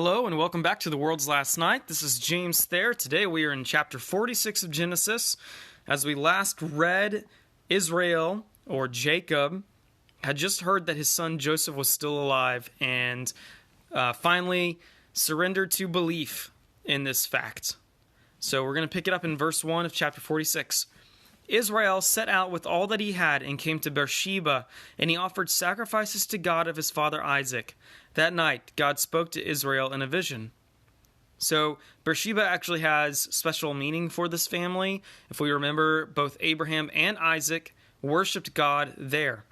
Hello and welcome back to The World's Last Night. This is James Thayer. Today we are in chapter 46 of Genesis. As we last read, Israel, or Jacob, had just heard that his son Joseph was still alive and finally surrendered to belief in this fact. So we're going to pick it up in verse 1 of chapter 46. Israel set out with all that he had and came to Beersheba, and he offered sacrifices to God of his father Isaac. That night, God spoke to Israel in a vision. So Beersheba actually has special meaning for this family. If we remember, both Abraham and Isaac worshipped God there.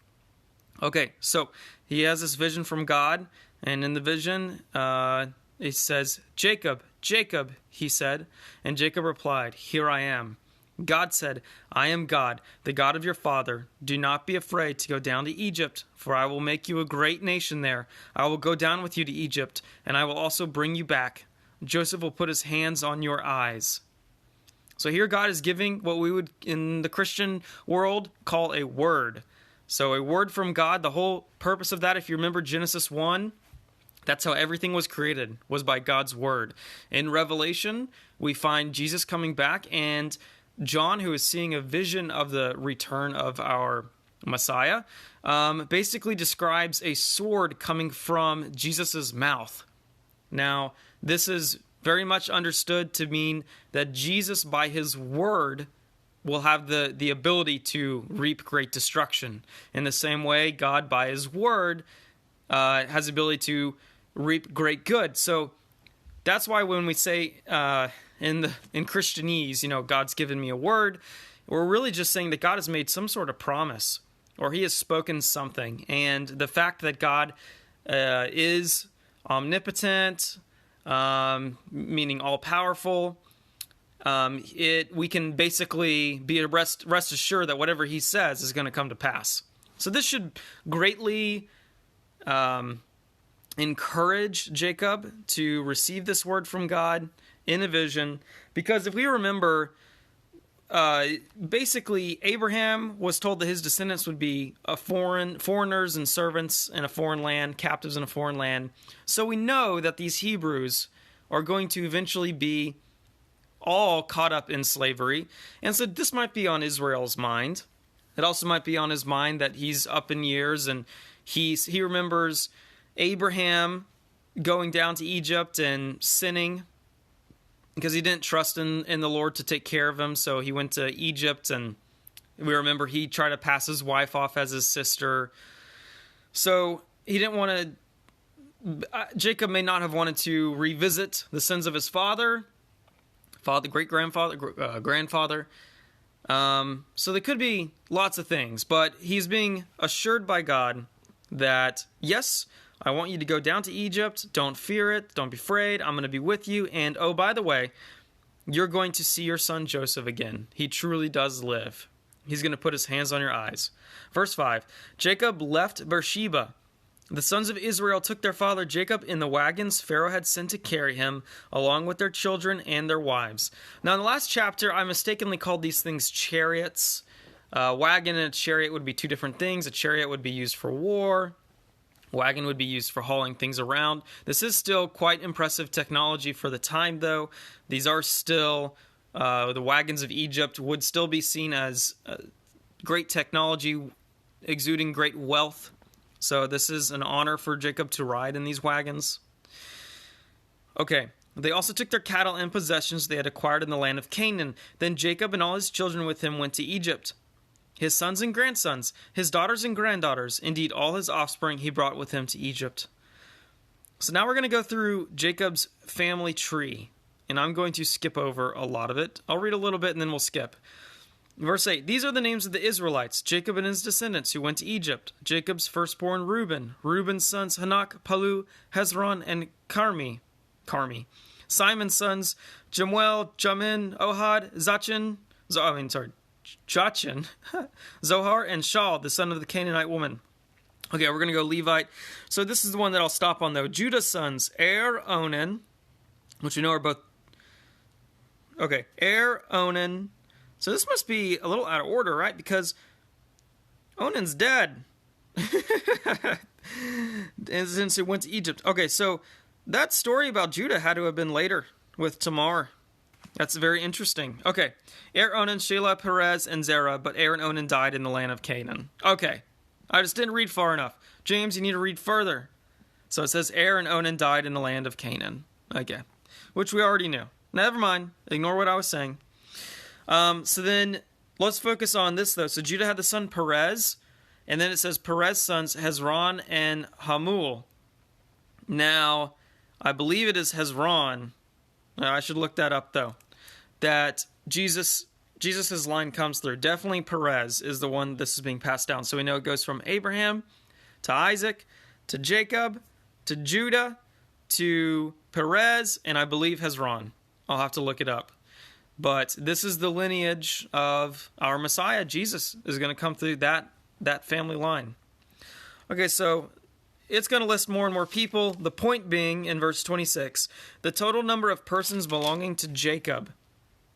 Okay, so he has this vision from God, and in the vision, it says, "Jacob, Jacob," he said. And Jacob replied, "Here I am." God said, "I am God, the God of your father. Do not be afraid to go down to Egypt, for I will make you a great nation there. I will go down with you to Egypt, and I will also bring you back. Joseph will put his hands on your eyes." So here God is giving what we would, in the Christian world, call a word. So a word from God, the whole purpose of that, if you remember Genesis 1, that's how everything was created, was by God's word. In Revelation, we find Jesus coming back, and John, who is seeing a vision of the return of our Messiah, basically describes a sword coming from Jesus' mouth. Now, this is very much understood to mean that Jesus, by his word, will have the ability to reap great destruction. In the same way, God, by his word, has the ability to reap great good. So that's why when we say in Christianese, God's given me a word, we're really just saying that God has made some sort of promise, or he has spoken something. And the fact that God is omnipotent, meaning all-powerful, we can basically be rest assured that whatever he says is going to come to pass. So this should greatly encourage Jacob to receive this word from God in a vision, because if we remember, basically Abraham was told that his descendants would be foreigners and servants in a foreign land, captives in a foreign land. So we know that these Hebrews are going to eventually be all caught up in slavery, and so this might be on Israel's mind. It also might be on his mind that he's up in years, and he remembers Abraham going down to Egypt and sinning because he didn't trust in the Lord to take care of him. So he went to Egypt, and we remember he tried to pass his wife off as his sister. So he didn't want to, Jacob may not have wanted to revisit the sins of his great-grandfather, grandfather. So there could be lots of things, but he's being assured by God that, yes, I want you to go down to Egypt. Don't fear it. Don't be afraid. I'm going to be with you. And, oh, by the way, you're going to see your son Joseph again. He truly does live. He's going to put his hands on your eyes. Verse 5, Jacob left Beersheba. The sons of Israel took their father Jacob in the wagons Pharaoh had sent to carry him, along with their children and their wives. Now, in the last chapter, I mistakenly called these things chariots. A wagon and a chariot would be two different things. A chariot would be used for war. Wagon would be used for hauling things around. This is still quite impressive technology for the time, though. These are still, the wagons of Egypt would still be seen as great technology, exuding great wealth. So this is an honor for Jacob to ride in these wagons. Okay, they also took their cattle and possessions they had acquired in the land of Canaan. Then Jacob and all his children with him went to Egypt. His sons and grandsons, his daughters and granddaughters, indeed all his offspring he brought with him to Egypt. So now we're going to go through Jacob's family tree, and I'm going to skip over a lot of it. I'll read a little bit and then we'll skip. Verse 8, these are the names of the Israelites, Jacob and his descendants who went to Egypt. Jacob's firstborn Reuben, Reuben's sons Hanak, Palu, Hezron, and Carmi. Simon's sons Jemuel, Jamin, Ohad, Jachin, Zohar, and Shaul, the son of the Canaanite woman. Okay, we're going to go Levite. So this is the one that I'll stop on, though. Judah's sons, Onan, which we know are both... Okay, Onan. So this must be a little out of order, right? Because Onan's dead. And since he went to Egypt. Okay, so that story about Judah had to have been later with Tamar. That's very interesting. Okay. Er, Onan, Shelah, Perez, and Zerah, but Er and Onan died in the land of Canaan. Okay. I just didn't read far enough. James, you need to read further. So it says Er and Onan died in the land of Canaan. Okay. Which we already knew. Never mind. Ignore what I was saying. So then, let's focus on this, though. So Judah had the son Perez, and then it says Perez's sons Hezron and Hamul. Now, I believe it is Hezron. I should look that up, though. That Jesus's line comes through. Definitely Perez is the one this is being passed down. So we know it goes from Abraham to Isaac to Jacob to Judah to Perez, and I believe Hezron. I'll have to look it up. But this is the lineage of our Messiah. Jesus is going to come through that family line. Okay, so it's going to list more and more people. The point being, in verse 26, the total number of persons belonging to Jacob,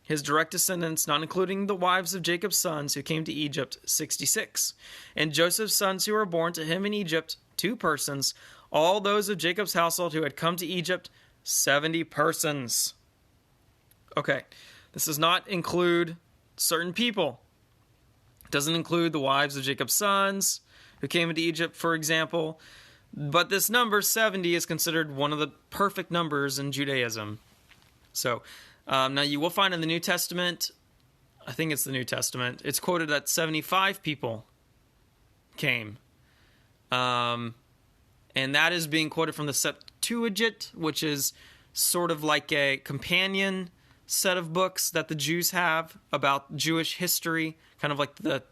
his direct descendants, not including the wives of Jacob's sons who came to Egypt, 66. And Joseph's sons who were born to him in Egypt, 2 persons. All those of Jacob's household who had come to Egypt, 70 persons. Okay, this does not include certain people. It doesn't include the wives of Jacob's sons who came into Egypt, for example. But this number, 70, is considered one of the perfect numbers in Judaism. So, now you will find in the New Testament, I think it's the New Testament, it's quoted that 75 people came. And that is being quoted from the Septuagint, which is sort of like a companion set of books that the Jews have about Jewish history, kind of like the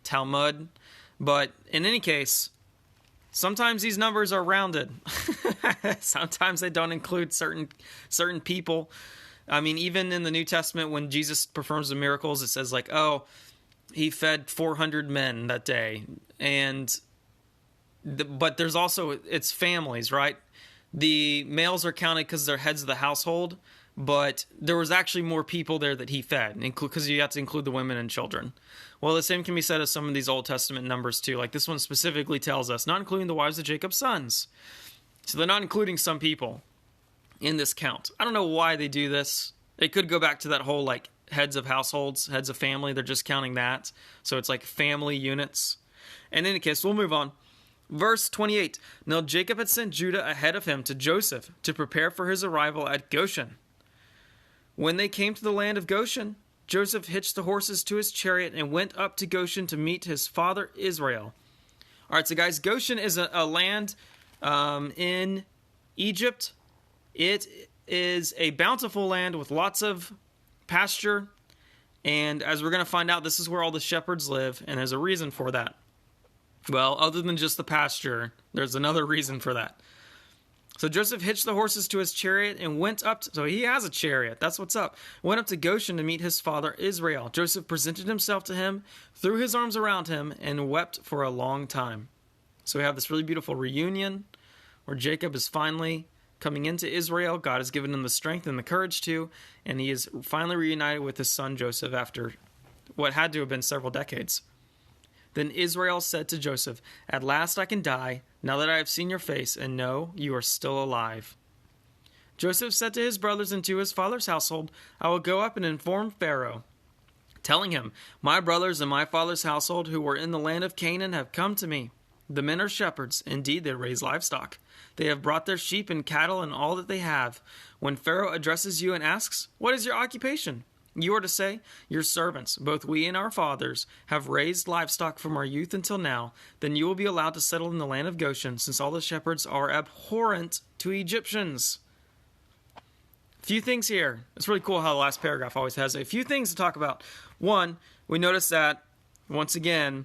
Talmud. But in any case, sometimes these numbers are rounded. Sometimes they don't include certain people. I mean, even in the New Testament, when Jesus performs the miracles, it says like, oh, he fed 400 men that day. But there's also, it's families, right? The males are counted because they're heads of the household, but there was actually more people there that he fed, because you have to include the women and children. Well, the same can be said of some of these Old Testament numbers too. Like this one specifically tells us, not including the wives of Jacob's sons. So they're not including some people in this count. I don't know why they do this. It could go back to that whole like heads of households, heads of family. They're just counting that. So it's like family units. In any case, we'll move on. Verse 28, now Jacob had sent Judah ahead of him to Joseph to prepare for his arrival at Goshen. When they came to the land of Goshen, Joseph hitched the horses to his chariot and went up to Goshen to meet his father Israel. All right, so guys, Goshen is a land in Egypt. It is a bountiful land with lots of pasture. And as we're going to find out, this is where all the shepherds live, and there's a reason for that. Well, other than just the pasture, there's another reason for that. So Joseph hitched the horses to his chariot and went up so he has a chariot. That's what's up. Went up to Goshen to meet his father Israel. Joseph presented himself to him, threw his arms around him, and wept for a long time. So we have this really beautiful reunion where Jacob is finally coming into Israel. God has given him the strength and the courage to, and he is finally reunited with his son Joseph after what had to have been several decades. Then Israel said to Joseph, at last I can die, now that I have seen your face, and know you are still alive. Joseph said to his brothers and to his father's household, I will go up and inform Pharaoh, telling him, my brothers and my father's household who were in the land of Canaan have come to me. The men are shepherds, indeed they raise livestock. They have brought their sheep and cattle and all that they have. When Pharaoh addresses you and asks, what is your occupation? You are to say, your servants, both we and our fathers, have raised livestock from our youth until now. Then you will be allowed to settle in the land of Goshen, since all the shepherds are abhorrent to Egyptians. A few things here. It's really cool how the last paragraph always has a few things to talk about. One, we notice that, once again,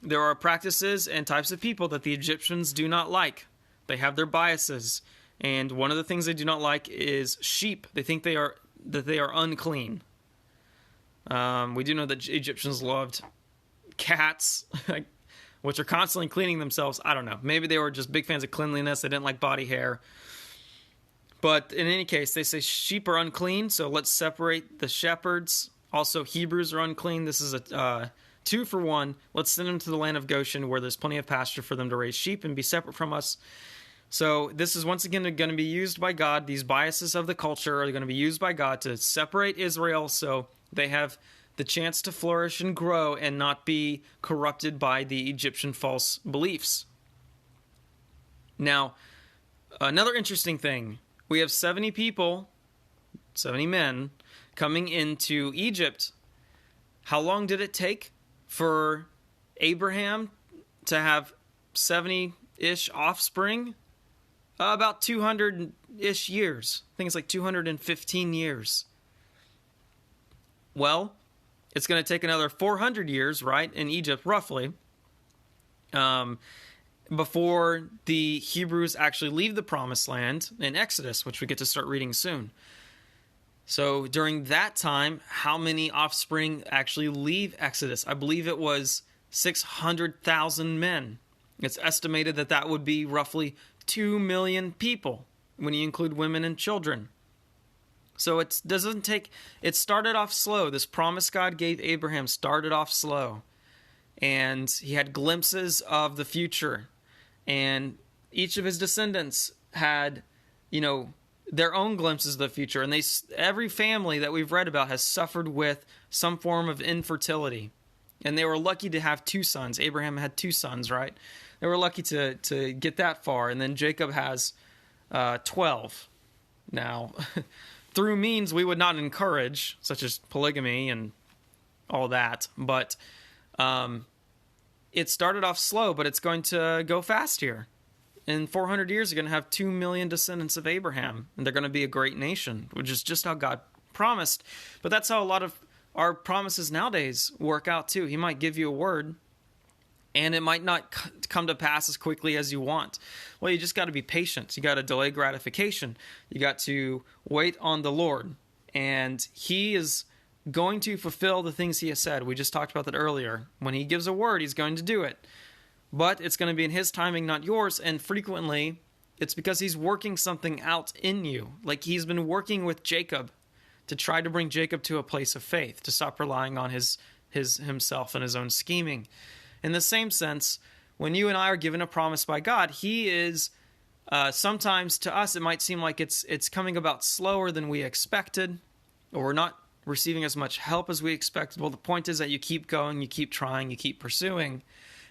there are practices and types of people that the Egyptians do not like. They have their biases. And one of the things they do not like is sheep. They think they are unclean. We do know that Egyptians loved cats, which are constantly cleaning themselves. I don't know. Maybe they were just big fans of cleanliness. They didn't like body hair. But in any case, they say sheep are unclean, so let's separate the shepherds. Also, Hebrews are unclean. This is a 2-for-1. Let's send them to the land of Goshen, where there's plenty of pasture for them to raise sheep and be separate from us. So this is once again going to be used by God. These biases of the culture are going to be used by God to separate Israel so they have the chance to flourish and grow and not be corrupted by the Egyptian false beliefs. Now, another interesting thing, we have 70 people, 70 men, coming into Egypt. How long did it take for Abraham to have 70-ish offspring? About 200-ish years. I think it's like 215 years. Well, it's going to take another 400 years, right, in Egypt, roughly, before the Hebrews actually leave the Promised Land in Exodus, which we get to start reading soon. So during that time, how many offspring actually leave Exodus? I believe it was 600,000 men. It's estimated that that would be roughly 2 million people when you include women and children. So it started off slow. This promise God gave Abraham started off slow. And he had glimpses of the future. And each of his descendants had, their own glimpses of the future. And every family that we've read about has suffered with some form of infertility. And they were lucky to have 2 sons. Abraham had 2 sons, right? They were lucky to get that far. And then Jacob has 12. Now, through means we would not encourage, such as polygamy and all that. But it started off slow, but it's going to go fast here. In 400 years, you're going to have 2 million descendants of Abraham. And they're going to be a great nation, which is just how God promised. But that's how a lot of our promises nowadays work out too. He might give you a word, and it might not come to pass as quickly as you want. Well, you just got to be patient. You got to delay gratification. You got to wait on the Lord. And he is going to fulfill the things he has said. We just talked about that earlier. When he gives a word, he's going to do it. But it's going to be in his timing, not yours. And frequently, it's because he's working something out in you. Like he's been working with Jacob to try to bring Jacob to a place of faith, to stop relying on himself and his own scheming. In the same sense, when you and I are given a promise by God, he is, sometimes to us, it might seem like it's coming about slower than we expected, or we're not receiving as much help as we expected. Well, the point is that you keep going, you keep trying, you keep pursuing,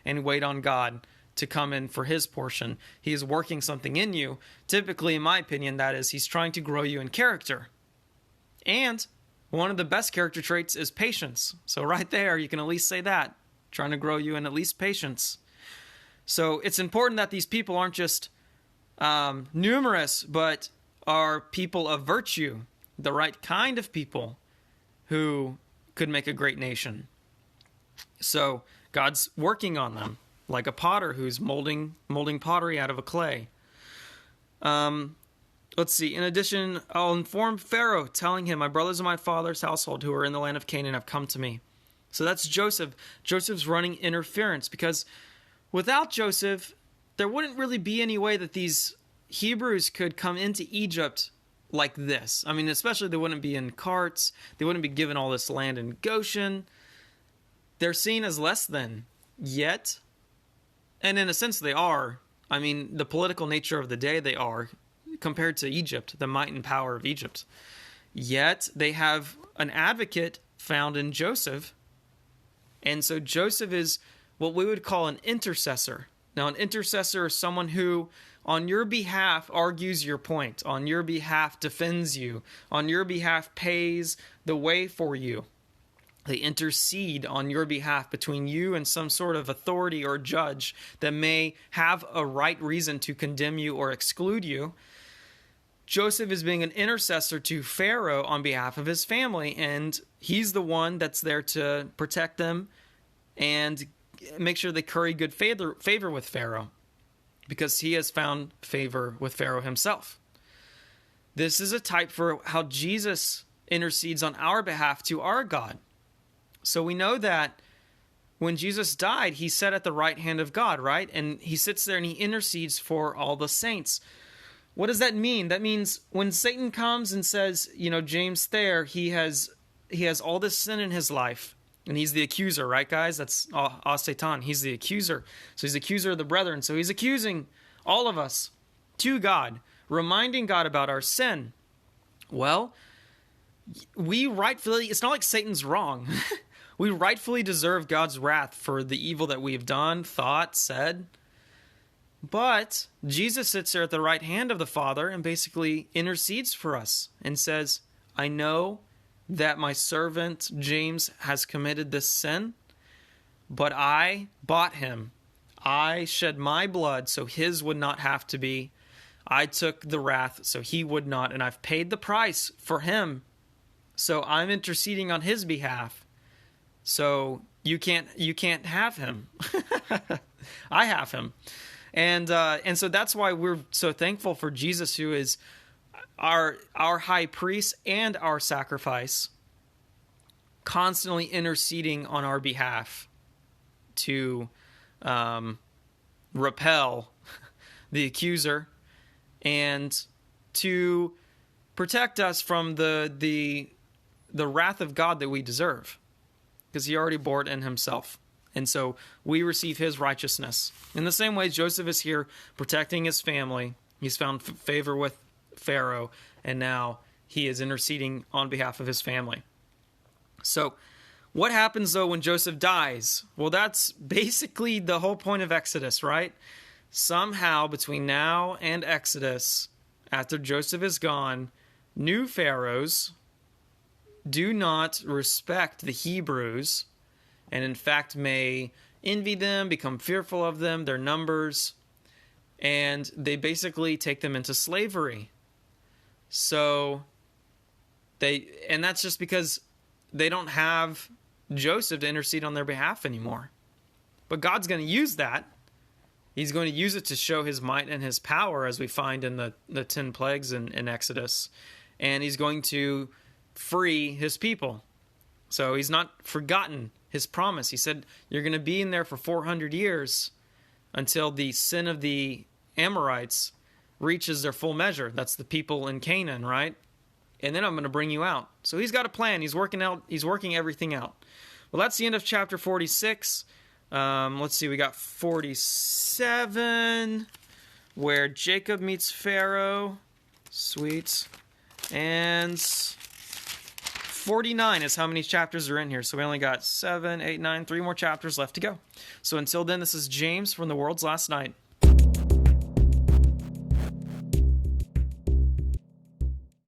and wait on God to come in for his portion. He is working something in you. Typically, in my opinion, that is, he's trying to grow you in character. And one of the best character traits is patience. So right there, you can at least say that. Trying to grow you in at least patience. So it's important that these people aren't just numerous, but are people of virtue, the right kind of people who could make a great nation. So God's working on them like a potter who's molding pottery out of a clay. Let's see. In addition, I'll inform Pharaoh, telling him, my brothers and my father's household who are in the land of Canaan have come to me. So that's Joseph. Joseph's running interference, because without Joseph, there wouldn't really be any way that these Hebrews could come into Egypt like this. I mean, especially they wouldn't be in carts. They wouldn't be given all this land in Goshen. They're seen as less than. Yet, and in a sense they are. I mean, the political nature of the day they are, compared to Egypt, the might and power of Egypt. Yet, they have an advocate found in Joseph. And so Joseph is what we would call an intercessor. Now, an intercessor is someone who, on your behalf, argues your point, on your behalf, defends you, on your behalf, pays the way for you. They intercede on your behalf between you and some sort of authority or judge that may have a right reason to condemn you or exclude you. Joseph is being an intercessor to Pharaoh on behalf of his family, and he's the one that's there to protect them and make sure they curry good favor with Pharaoh, because he has found favor with Pharaoh himself. This is a type for how Jesus intercedes on our behalf to our God. So we know that when Jesus died, he sat at the right hand of God, right? And he sits there and he intercedes for all the saints. What does that mean? That means when Satan comes and says, James Thayer, he has all this sin in his life, and he's the accuser, right, guys? That's Satan. He's the accuser. So he's the accuser of the brethren. So he's accusing all of us. to God, reminding God about our sin. Well, it's not like Satan's wrong. We rightfully deserve God's wrath for the evil that we've done, thought, said. But Jesus sits there at the right hand of the Father and basically intercedes for us and says, I know that my servant James has committed this sin, but I bought him. I shed my blood so his would not have to be. I took the wrath so he would not, and I've paid the price for him. So I'm interceding on his behalf. So you can't have him. I have him. And so that's why we're so thankful for Jesus, who is our high priest and our sacrifice, constantly interceding on our behalf to repel the accuser and to protect us from the wrath of God that we deserve, because he already bore it in himself. And so we receive his righteousness. In the same way, Joseph is here protecting his family. He's found favor with Pharaoh, and now he is interceding on behalf of his family. So what happens, though, when Joseph dies? Well, that's basically the whole point of Exodus, right? Somehow, between now and Exodus, after Joseph is gone, new pharaohs do not respect the Hebrews, and in fact may envy them, become fearful of them, their numbers, and they basically take them into slavery. So and that's just because they don't have Joseph to intercede on their behalf anymore. But God's going to use that. He's going to use it to show his might and his power, as we find in the 10 plagues in Exodus. And he's going to free his people. So he's not forgotten his promise. He said, you're going to be in there for 400 years until the sin of the Amorites reaches their full measure. That's the people in Canaan, right? And then I'm going to bring you out. So he's got a plan. He's working everything out. Well, that's the end of chapter 46. Let's see, we got 47, where Jacob meets Pharaoh. Sweet. And 49 is how many chapters are in here. So we only got 7, 8, 9, 3 more chapters left to go. So until then, this is James from The World's Last Night.